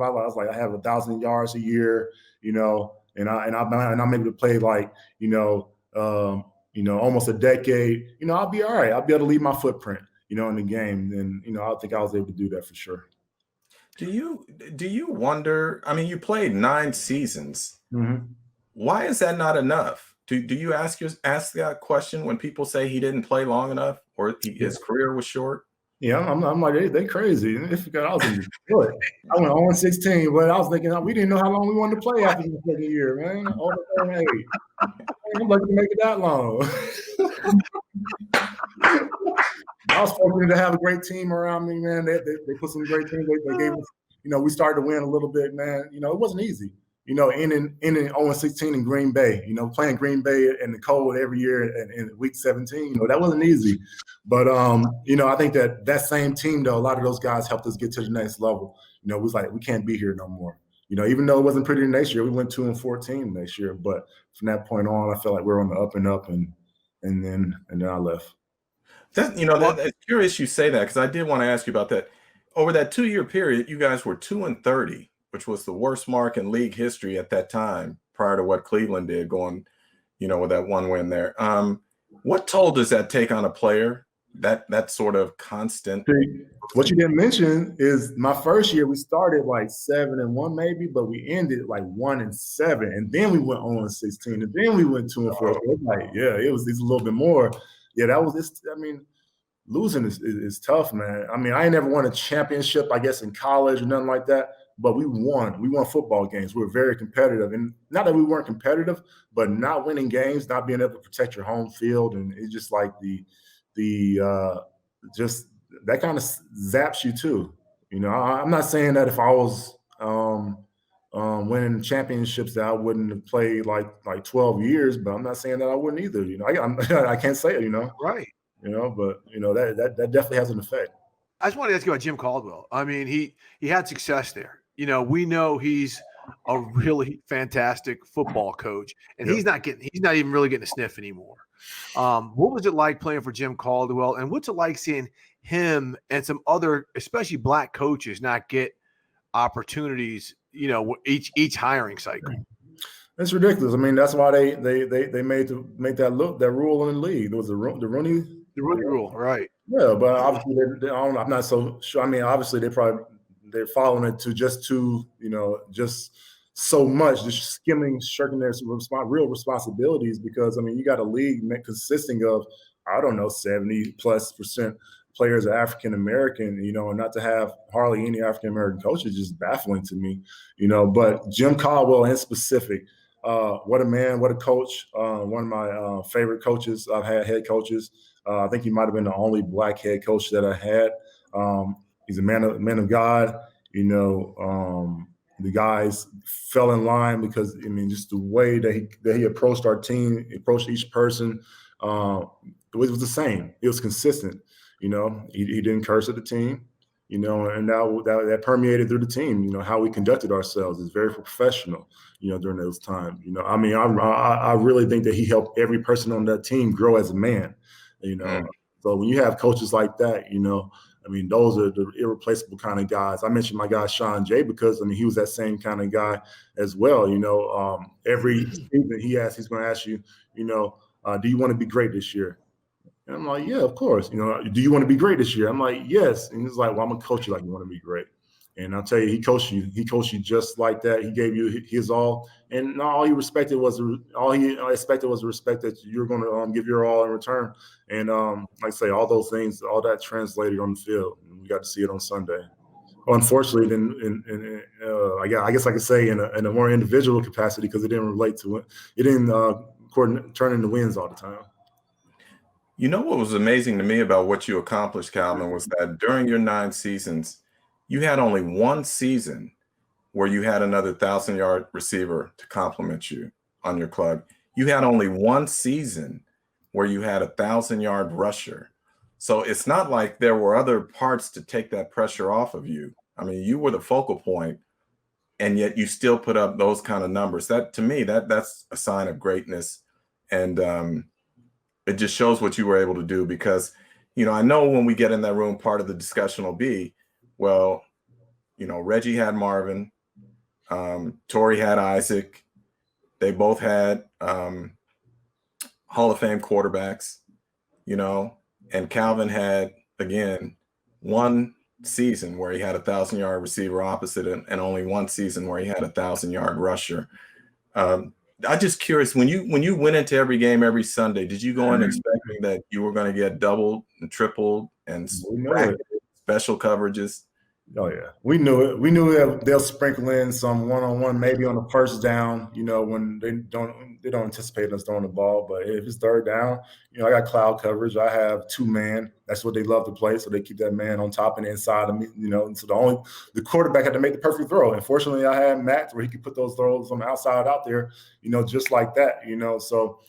was like, I have 1,000 yards a year, and I'm able to play like, almost a decade, I'll be all right. I'll be able to leave my footprint, in the game. And, I think I was able to do that for sure. Do you wonder, I mean, you played 9 seasons. Mm-hmm. Why is that not enough? Do you ask that question when people say he didn't play long enough or his career was short? Yeah, I'm like, they crazy. They forgot I was in Detroit. I went 0-16, but I was thinking we didn't know how long we wanted to play after the second year, man. I'm lucky to make it that long. I was fortunate to have a great team around me, man. They put some great things. They gave us, we started to win a little bit, man. It wasn't easy. Ending 0-16 in Green Bay, playing Green Bay in the cold every year in week 17, that wasn't easy. But, I think that same team, though, a lot of those guys helped us get to the next level. We was like, we can't be here no more. Even though it wasn't pretty next year, we went 2-14 next year. But from that point on, I felt like we were on the up and up, and then I left. That's curious you say that, because I did want to ask you about that. Over that 2-year period, you guys were 2-30. Which was the worst mark in league history at that time, prior to what Cleveland did, going, with that one win there. What toll does that take on a player? That sort of constant. What you didn't mention is my first year we started like 7-1 maybe, but we ended like 1-7, and then we went 0-16, and then we went 2-4. So it's like, it's a little bit more. Yeah, that was this. I mean, losing is tough, man. I mean, I ain't never won a championship, I guess, in college or nothing like that. But we won. We won football games. We were very competitive. And not that we weren't competitive, but not winning games, not being able to protect your home field. And it's just like just that kind of zaps you too. I'm not saying that if I was winning championships that I wouldn't have played like 12 years, but I'm not saying that I wouldn't either. I can't say it, Right. But that definitely has an effect. I just wanted to ask you about Jim Caldwell. I mean, he had success there. We know he's a really fantastic football coach, and he's not even really getting a sniff anymore. What was it like playing for Jim Caldwell, and what's it like seeing him and some other, especially black coaches, not get opportunities, each hiring cycle? It's ridiculous. I mean, that's why they made that rule in the league. There was the Rooney rule, right? Yeah, but obviously I'm not so sure. I mean, obviously they're following it to just so much, just shirking their real responsibilities, because I mean, you got a league consisting of 70+% players are African American, and not to have hardly any African American coaches is baffling to me, But Jim Caldwell in specific, what a man, what a coach. One of my favorite coaches I've had, head coaches. I think he might have been the only black head coach that I had. He's a man of God. The guys fell in line because, I mean, just the way that he approached our team, approached each person, it was the same. It was consistent. He didn't curse at the team, and that permeated through the team. How we conducted ourselves is very professional, during those times. I mean, I really think that he helped every person on that team grow as a man, So when you have coaches like that, I mean, those are the irreplaceable kind of guys. I mentioned my guy Sean Jay because, I mean, he was that same kind of guy as well. Every season he's going to ask you, do you want to be great this year? And I'm like, yeah, of course. Do you want to be great this year? I'm like, yes. And he's like, well, I'm going to coach you like you want to be great. And I'll tell you, he coached you just like that. He gave you his all. And all he expected was the respect that you're going to give your all in return. And like I say, all those things, all that translated on the field. And we got to see it on Sunday. Unfortunately, I guess I could say in a more individual capacity, because it didn't relate to it. It didn't turn into wins all the time. What was amazing to me about what you accomplished, Calvin, was that during your 9 seasons, you had only one season where you had another 1,000-yard receiver to complement you on your club. You had only one season where you had a 1,000-yard rusher. So it's not like there were other parts to take that pressure off of you. I mean, you were the focal point and yet you still put up those kind of numbers. That, to me, that's a sign of greatness. And it just shows what you were able to do, because, I know when we get in that room, part of the discussion will be, well, Reggie had Marvin, Torrey had Isaac. They both had Hall of Fame quarterbacks, and Calvin had, again, one season where he had 1,000-yard receiver opposite, and only one season where he had 1,000-yard rusher. I'm just curious, when you went into every game every Sunday, did you go in expecting that you were going to get doubled and tripled and special coverages? Oh yeah, we knew it. We knew that they'll sprinkle in some one-on-one, maybe on the first down. When they don't anticipate us throwing the ball. But if it's third down, I got cloud coverage. I have 2-man. That's what they love to play. So they keep that man on top and inside of me. And so the quarterback had to make the perfect throw. And fortunately, I had Matt where he could put those throws on the outside out there. Just like that. So.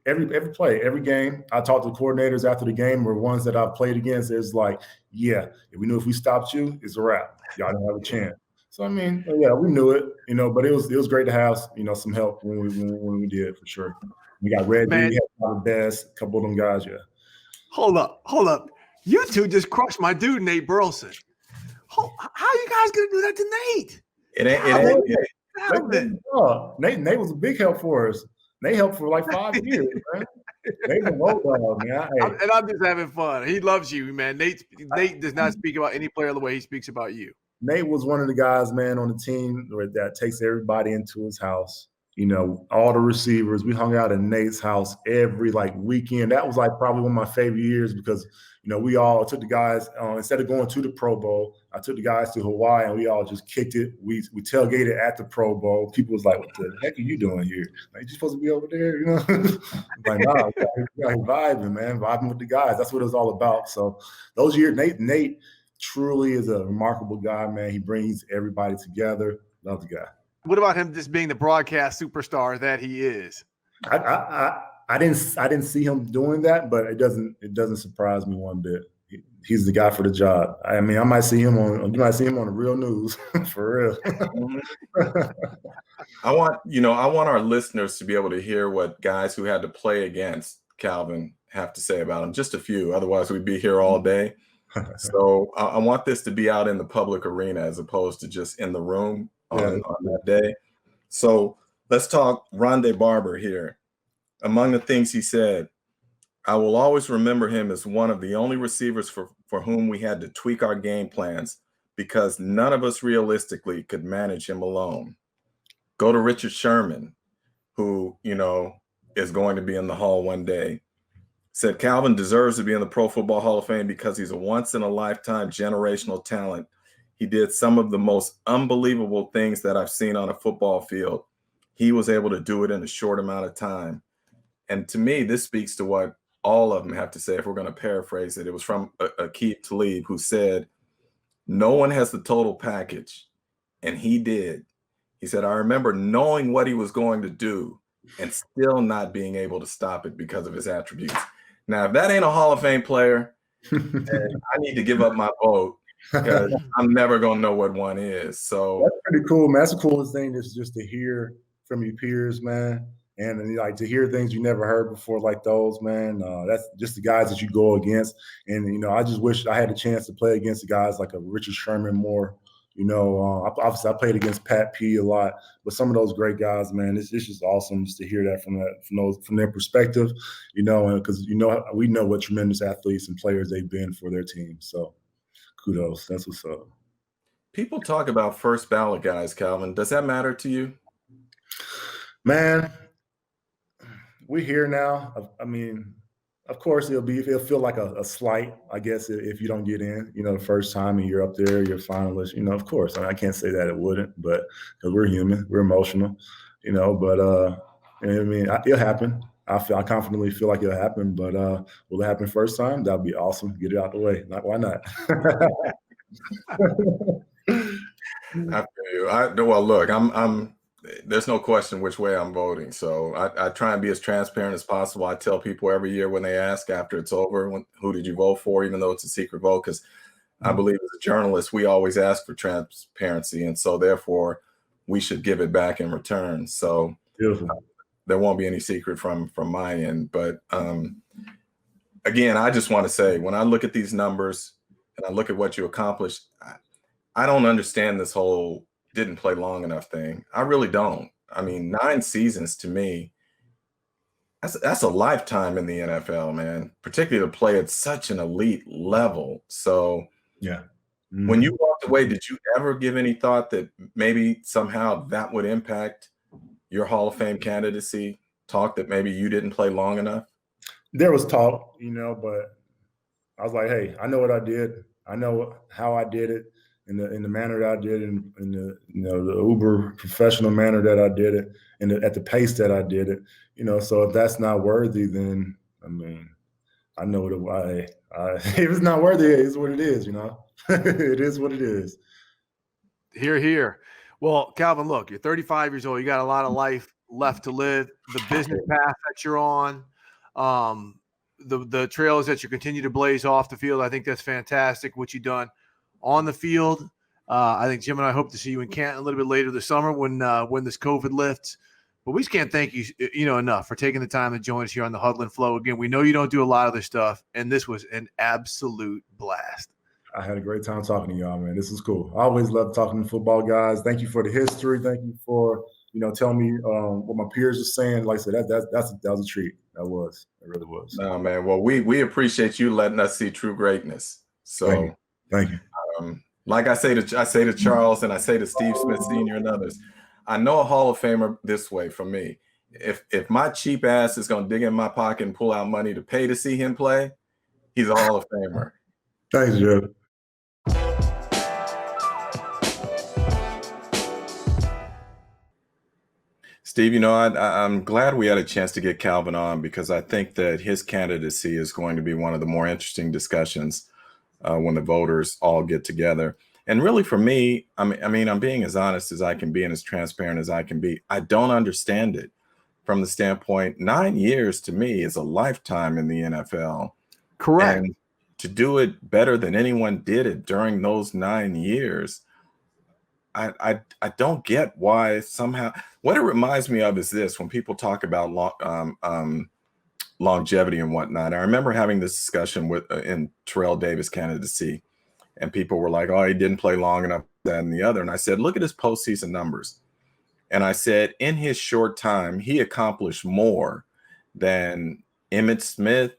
Every play, every game, I talk to the coordinators after the game, or ones that I've played against. It's like, yeah, we knew if we stopped you, it's a wrap. Y'all don't have a chance. So yeah, we knew it, but it was great to have some help when we did, for sure. We got Reggie, we had the best, a couple of them guys, yeah. Hold up. You two just crushed my dude, Nate Burleson. How are you guys gonna do that to Nate? Nate was a big help for us. They helped for like 5 years, man. They the low dog, man. And I'm just having fun. He loves you, man. Nate does not speak about any player the way he speaks about you. Nate was one of the guys, man, on the team that takes everybody into his house. All the receivers. We hung out at Nate's house every weekend. That was probably one of my favorite years, because we all took the guys instead of going to the Pro Bowl. I took the guys to Hawaii, and we all just kicked it. We tailgated at the Pro Bowl. People was like, "What the heck are you doing here? You supposed to be over there?" Like, nah, we got vibing, man, vibing with the guys. That's what it was all about. So those years, Nate truly is a remarkable guy, man. He brings everybody together. Love the guy. What about him just being the broadcast superstar that he is? I didn't see him doing that, but it doesn't surprise me one bit. He's the guy for the job. I might see him on the real news for real. I want our listeners to be able to hear what guys who had to play against Calvin have to say about him. Just a few, otherwise we'd be here all day. So I want this to be out in the public arena as opposed to just in the room on that day. So let's talk Rondé Barber here. Among the things he said, I will always remember him as one of the only receivers for whom we had to tweak our game plans because none of us realistically could manage him alone. Go to Richard Sherman, who, is going to be in the Hall one day. Said Calvin deserves to be in the Pro Football Hall of Fame because he's a once-in-a-lifetime generational talent. He did some of the most unbelievable things that I've seen on a football field. He was able to do it in a short amount of time. And to me, this speaks to what all of them have to say. If we're going to paraphrase it, it was from Aqib Talib, who said, no one has the total package. And he did. He said, I remember knowing what he was going to do and still not being able to stop it because of his attributes. Now, if that ain't a Hall of Fame player, then I need to give up my vote because I'm never going to know what one is. So that's pretty cool, man. That's the coolest thing is just to hear from your peers, man. And to hear things you never heard before like those, man. That's just the guys that you go against. And, I just wish I had a chance to play against the guys like a Richard Sherman more. Obviously I played against Pat P a lot, but some of those great guys, man, it's just awesome just to hear that from their perspective, and because we know what tremendous athletes and players they've been for their team. So kudos. That's what's up. People talk about first ballot guys, Calvin. Does that matter to you? Man, we're here now. Of course, it'll feel like a slight, I guess, if you don't get in, the first time and you're up there, you're a finalist, of course. I can't say that it wouldn't, but because we're human, we're emotional, but it'll happen. I confidently feel like it'll happen, but will it happen first time? That'd be awesome. Get it out the way. Why not? I feel you. Well, look, I'm there's no question which way I'm voting. So I try and be as transparent as possible. I tell people every year when they ask after it's over, who did you vote for, even though it's a secret vote, because I believe as a journalist, we always ask for transparency. And so therefore we should give it back in return. So Beautiful. there won't be any secret from my end. But again, I just want to say, when I look at these numbers and I look at what you accomplished, I don't understand this whole didn't play long enough thing. I really don't. I mean, 9 seasons to me, that's a lifetime in the NFL, man, particularly to play at such an elite level. So Yeah. when you walked away, did you ever give any thought that maybe somehow that would impact your Hall of Fame candidacy? Talk that maybe you didn't play long enough? There was talk, but I was like, hey, I know what I did. I know how I did it in the manner that I did it, in the the uber professional manner that I did it, and at the pace that I did it. So if that's not worthy, then I mean, I know what if it's not worthy, it is what it is. It is what it is. Hear, hear. Well, Calvin, look, you're 35 years old. You got a lot of life left to live. The business path that you're on, the trails that you continue to blaze off the field, I think that's fantastic what you've done on the field. I think Jim and I hope to see you in Canton a little bit later this summer when this COVID lifts. But we just can't thank you, enough for taking the time to join us here on the Huddle and Flow. Again, we know you don't do a lot of this stuff, and this was an absolute blast. I had a great time talking to y'all, man. This is cool. I always love talking to football guys. Thank you for the history. Thank you for telling me what my peers are saying. Like I said, that was a treat. It really was. No, man. Well, we appreciate you letting us see true greatness. So thank you. Like I say to Charles and I say to Steve Smith Sr. and others, I know a Hall of Famer this way from me. If my cheap ass is going to dig in my pocket and pull out money to pay to see him play, he's a Hall of Famer. Thanks, Joe. Steve, I'm glad we had a chance to get Calvin on because I think that his candidacy is going to be one of the more interesting discussions when the voters all get together. And really for me, I mean, I'm being as honest as I can be and as transparent as I can be. I don't understand it from the standpoint, 9 years to me is a lifetime in the NFL. Correct. And to do it better than anyone did it during those 9 years, I don't get why somehow. What it reminds me of is this: when people talk about longevity and whatnot. I remember having this discussion in Terrell Davis' candidacy, and people were like, "Oh, he didn't play long enough, that and the other." And I said, "Look at his postseason numbers." And I said, in his short time, he accomplished more than Emmitt Smith,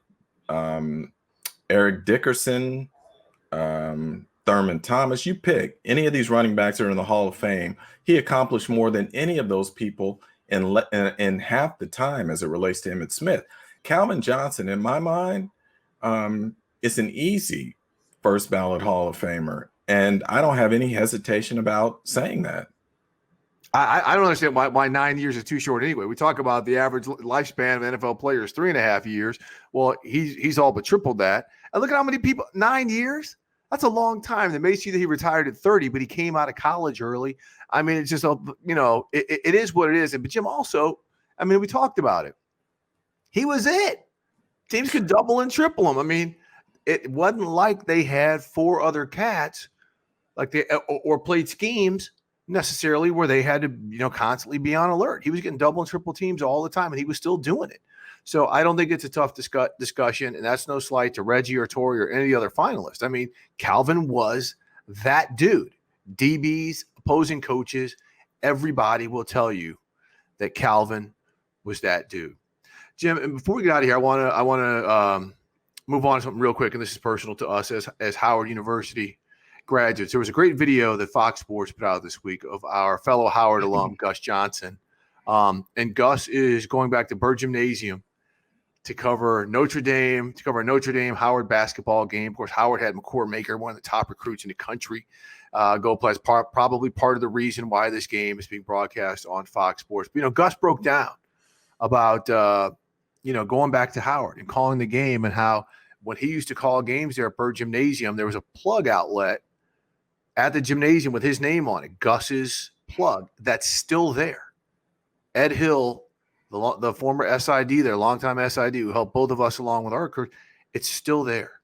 Eric Dickerson, Thurman Thomas, you pick any of these running backs that are in the Hall of Fame. He accomplished more than any of those people in half the time as it relates to Emmitt Smith. Calvin Johnson, in my mind, is an easy first ballot Hall of Famer. And I don't have any hesitation about saying that. I don't understand why 9 years is too short anyway. We talk about the average lifespan of NFL players, 3.5 years. Well, he's all but tripled that. And look at how many people, 9 years? That's a long time. They may see that he retired at 30, but he came out of college early. I mean, it's just, it is what it is. But Jim also, I mean, we talked about it. He was it. Teams could double and triple him. I mean, it wasn't like they had 4 other cats like they or played schemes necessarily where they had to, constantly be on alert. He was getting double and triple teams all the time, and he was still doing it. So I don't think it's a tough discussion, and that's no slight to Reggie or Torrey or any other finalist. I mean, Calvin was that dude. DBs, opposing coaches, everybody will tell you that Calvin was that dude. Jim, and before we get out of here, I want to move on to something real quick, and this is personal to us as Howard University graduates. There was a great video that Fox Sports put out this week of our fellow Howard alum, Gus Johnson. And Gus is going back to Bird Gymnasium to cover Notre Dame Howard basketball game. Of course, Howard had McCord Maker, one of the top recruits in the country, go play. Probably part of the reason why this game is being broadcast on Fox Sports. But, Gus broke down about, going back to Howard and calling the game, and how when he used to call games there at Bird Gymnasium, there was a plug outlet at the gymnasium with his name on it, Gus's plug, that's still there. Ed Hill, the former SID there, longtime SID, who helped both of us along with our career, it's still there.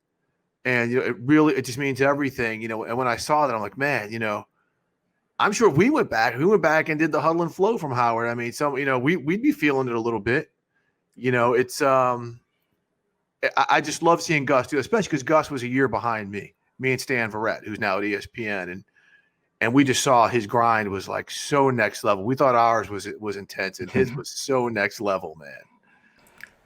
And, it just means everything, and when I saw that, I'm like, man, I'm sure if we went back and did the huddle and flow from Howard. I mean, we'd be feeling it a little bit, it's, I just love seeing Gus do it, especially because Gus was a year behind me and Stan Verrett, who's now at ESPN. And we just saw his grind was like so next level. We thought ours was intense, and his was so next level, man.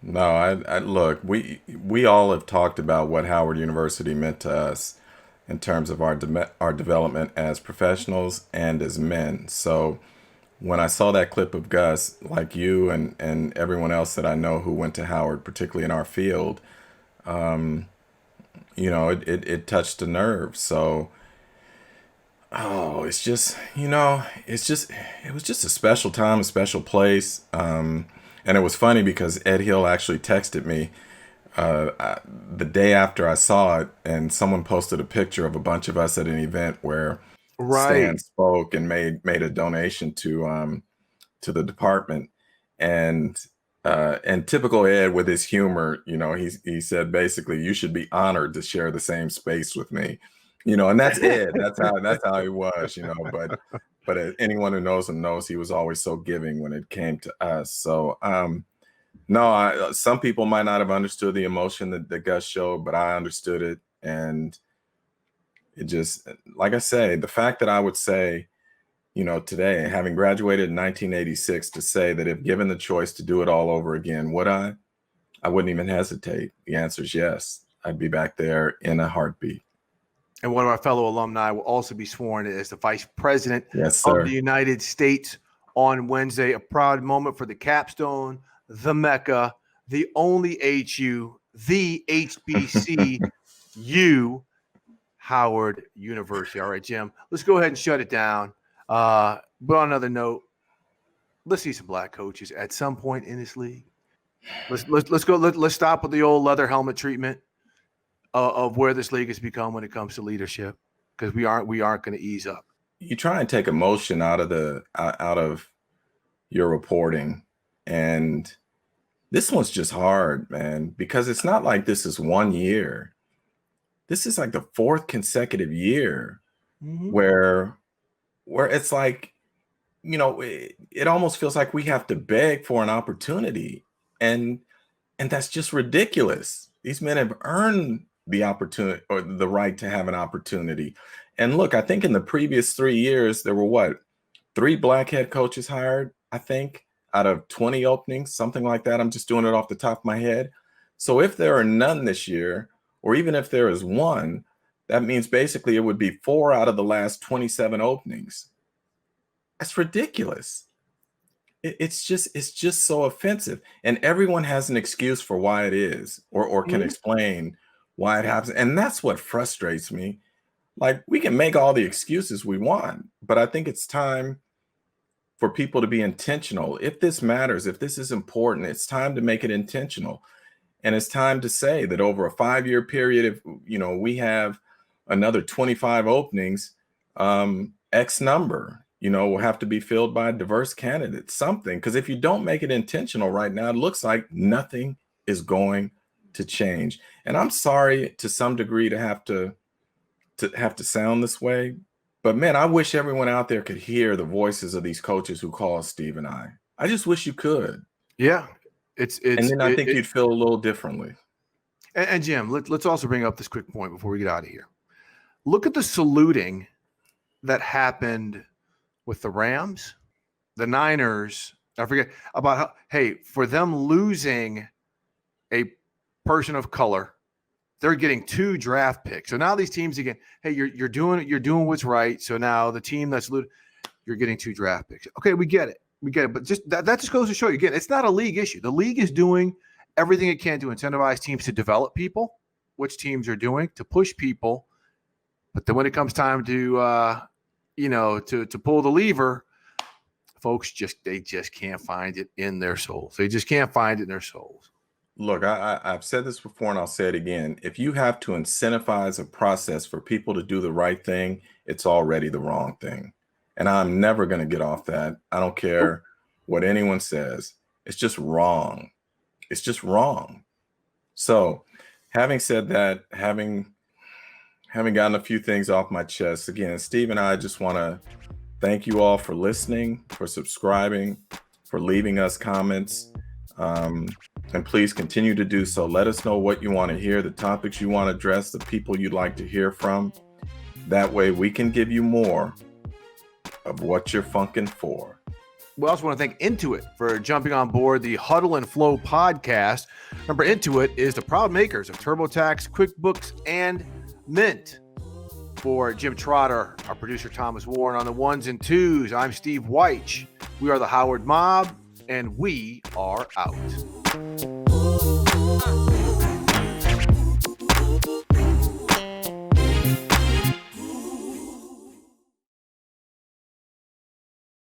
No, I look, we all have talked about what Howard University meant to us in terms of our development as professionals and as men. So when I saw that clip of Gus, like you and everyone else that I know who went to Howard, particularly in our field, it touched a nerve. So, it was just a special time, a special place. And it was funny because Ed Hill actually texted me the day after I saw it, and someone posted a picture of a bunch of us at an event where Stan spoke and made a donation to the department. And typical Ed with his humor, he said basically, you should be honored to share the same space with me, and that's Ed. That's how he was, but anyone who knows him knows he was always so giving when it came to us. So, no, some people might not have understood the emotion that Gus showed, but I understood it. And it just, like I say, the fact that I would say, today, having graduated in 1986, to say that if given the choice to do it all over again, would I? I wouldn't even hesitate. The answer is yes. I'd be back there in a heartbeat. And one of our fellow alumni will also be sworn as the Vice President of the United States on Wednesday. A proud moment for the capstone, the Mecca, the only HU, the HBCU, Howard University. All right, Jim, let's go ahead and shut it down. But on another note, let's see some black coaches at some point in this league. Let's go. Let's stop with the old leather helmet treatment of where this league has become when it comes to leadership, because we aren't going to ease up. You try and take emotion out of your reporting, and this one's just hard, man, because it's not like this is 1 year. This is like the fourth consecutive year where it's like, it almost feels like we have to beg for an opportunity, and that's just ridiculous. These men have earned the opportunity or the right to have an opportunity. And look, I think in the previous 3 years, there were 3 black head coaches hired, I think, out of 20 openings, something like that. I'm just doing it off the top of my head. So if there are none this year, or even if there is one, that means basically it would be 4 out of the last 27 openings. That's ridiculous. It's just so offensive. And everyone has an excuse for why it is, or can explain why it happens. And that's what frustrates me. Like, we can make all the excuses we want, but I think it's time for people to be intentional. If this matters, if this is important, it's time to make it intentional. And it's time to say that over a 5-year period, if we have another 25 openings, X number, will have to be filled by a diverse candidate, something. Because if you don't make it intentional right now, it looks like nothing is going to change. And I'm sorry to some degree to have to sound this way, but man, I wish everyone out there could hear the voices of these coaches who call Steve and I. I just wish you could. Yeah, and then I think you'd feel a little differently. And Jim, let's also bring up this quick point before we get out of here. Look at the saluting that happened with the Rams, the Niners. I forget about for them losing a person of color, they're getting 2 draft picks. So now these teams again, hey, you're doing what's right. So now the team that's you're getting 2 draft picks. Okay, we get it. But just that just goes to show you again, it's not a league issue. The league is doing everything it can to incentivize teams to develop people, which teams are doing to push people. But then when it comes time to to pull the lever, folks just can't find it in their souls. They just can't find it in their souls. Look, I've said this before and I'll say it again. If you have to incentivize a process for people to do the right thing, it's already the wrong thing. And I'm never going to get off that. I don't care what anyone says. It's just wrong. It's just wrong. So having said that, having having gotten a few things off my chest, again, Steve and I just want to thank you all for listening, for subscribing, for leaving us comments. And please continue to do so. Let us know what you want to hear, the topics you want to address, the people you'd like to hear from. That way we can give you more of what you're funking for. We also want to thank Intuit for jumping on board the Huddle and Flow podcast. Remember, Intuit is the proud makers of TurboTax, QuickBooks, and Mint. For Jim Trotter, our producer Thomas Warren on the ones and twos, I'm Steve Weich. We are the Howard Mob, and we are out.